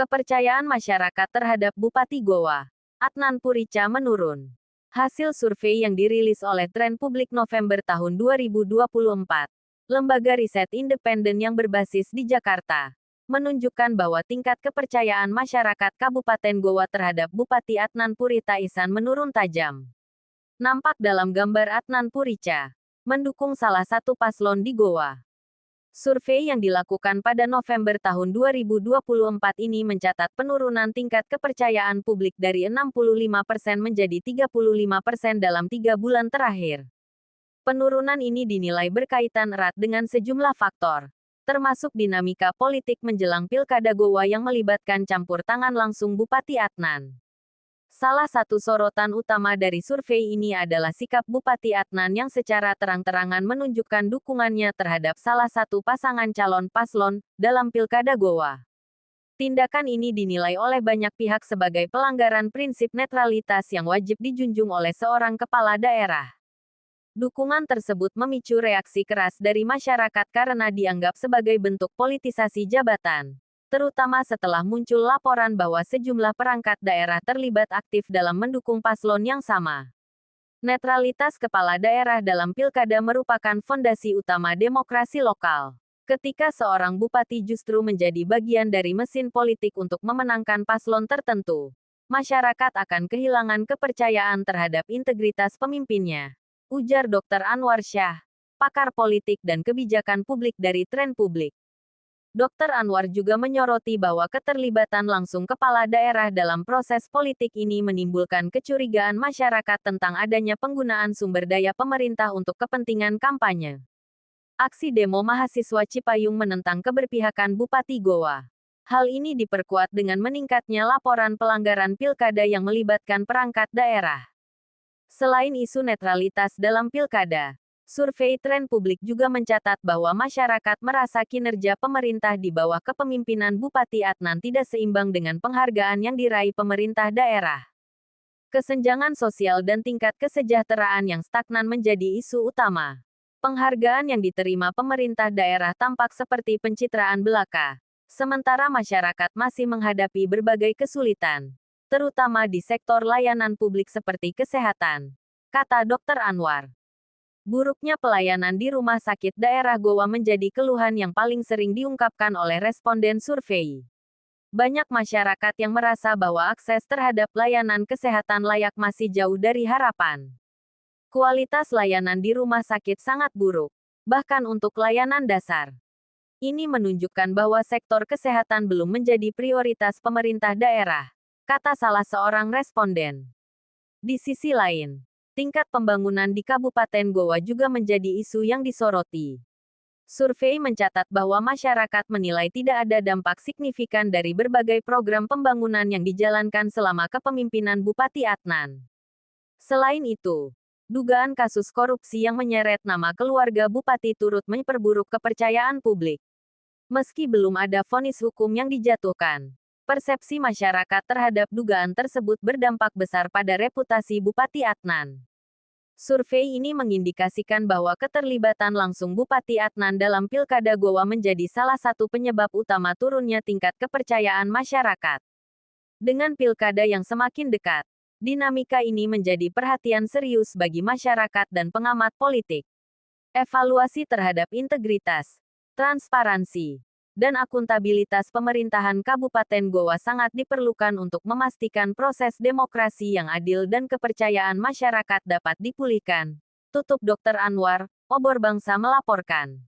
Kepercayaan masyarakat terhadap Bupati Goa, Adnan Purica menurun. Hasil survei yang dirilis oleh Tren Publik November tahun 2024, lembaga riset independen yang berbasis di Jakarta, menunjukkan bahwa tingkat kepercayaan masyarakat Kabupaten Goa terhadap Bupati Adnan Purita Ihsan menurun tajam. Nampak dalam gambar Adnan Purica mendukung salah satu paslon di Goa. Survei yang dilakukan pada November tahun 2024 ini mencatat penurunan tingkat kepercayaan publik dari 65% menjadi 35% dalam 3 bulan terakhir. Penurunan ini dinilai berkaitan erat dengan sejumlah faktor, termasuk dinamika politik menjelang Pilkada Goa yang melibatkan campur tangan langsung Bupati Adnan. Salah satu sorotan utama dari survei ini adalah sikap Bupati Adnan yang secara terang-terangan menunjukkan dukungannya terhadap salah satu pasangan calon paslon dalam Pilkada Goa. Tindakan ini dinilai oleh banyak pihak sebagai pelanggaran prinsip netralitas yang wajib dijunjung oleh seorang kepala daerah. Dukungan tersebut memicu reaksi keras dari masyarakat karena dianggap sebagai bentuk politisasi jabatan, terutama setelah muncul laporan bahwa sejumlah perangkat daerah terlibat aktif dalam mendukung paslon yang sama. Netralitas kepala daerah dalam pilkada merupakan fondasi utama demokrasi lokal. Ketika seorang bupati justru menjadi bagian dari mesin politik untuk memenangkan paslon tertentu, masyarakat akan kehilangan kepercayaan terhadap integritas pemimpinnya, ujar Dr. Anwar Syah, pakar politik dan kebijakan publik dari Tren Publik. Dr. Anwar juga menyoroti bahwa keterlibatan langsung kepala daerah dalam proses politik ini menimbulkan kecurigaan masyarakat tentang adanya penggunaan sumber daya pemerintah untuk kepentingan kampanye. Aksi demo mahasiswa Cipayung menentang keberpihakan Bupati Goa. Hal ini diperkuat dengan meningkatnya laporan pelanggaran pilkada yang melibatkan perangkat daerah. Selain isu netralitas dalam pilkada, survei Tren Publik juga mencatat bahwa masyarakat merasa kinerja pemerintah di bawah kepemimpinan Bupati Adnan tidak seimbang dengan penghargaan yang diraih pemerintah daerah. Kesenjangan sosial dan tingkat kesejahteraan yang stagnan menjadi isu utama. Penghargaan yang diterima pemerintah daerah tampak seperti pencitraan belaka, sementara masyarakat masih menghadapi berbagai kesulitan, terutama di sektor layanan publik seperti kesehatan, kata Dr. Anwar. Buruknya pelayanan di rumah sakit daerah Goa menjadi keluhan yang paling sering diungkapkan oleh responden survei. Banyak masyarakat yang merasa bahwa akses terhadap layanan kesehatan layak masih jauh dari harapan. Kualitas layanan di rumah sakit sangat buruk, bahkan untuk layanan dasar. Ini menunjukkan bahwa sektor kesehatan belum menjadi prioritas pemerintah daerah, kata salah seorang responden. Di sisi lain, tingkat pembangunan di Kabupaten Goa juga menjadi isu yang disoroti. Survei mencatat bahwa masyarakat menilai tidak ada dampak signifikan dari berbagai program pembangunan yang dijalankan selama kepemimpinan Bupati Adnan. Selain itu, dugaan kasus korupsi yang menyeret nama keluarga Bupati turut memperburuk kepercayaan publik. Meski belum ada vonis hukum yang dijatuhkan, persepsi masyarakat terhadap dugaan tersebut berdampak besar pada reputasi Bupati Adnan. Survei ini mengindikasikan bahwa keterlibatan langsung Bupati Adnan dalam Pilkada Goa menjadi salah satu penyebab utama turunnya tingkat kepercayaan masyarakat. Dengan pilkada yang semakin dekat, dinamika ini menjadi perhatian serius bagi masyarakat dan pengamat politik. Evaluasi terhadap integritas, transparansi, dan akuntabilitas pemerintahan Kabupaten Goa sangat diperlukan untuk memastikan proses demokrasi yang adil dan kepercayaan masyarakat dapat dipulihkan, tutup Dr. Anwar, Obor Bangsa melaporkan.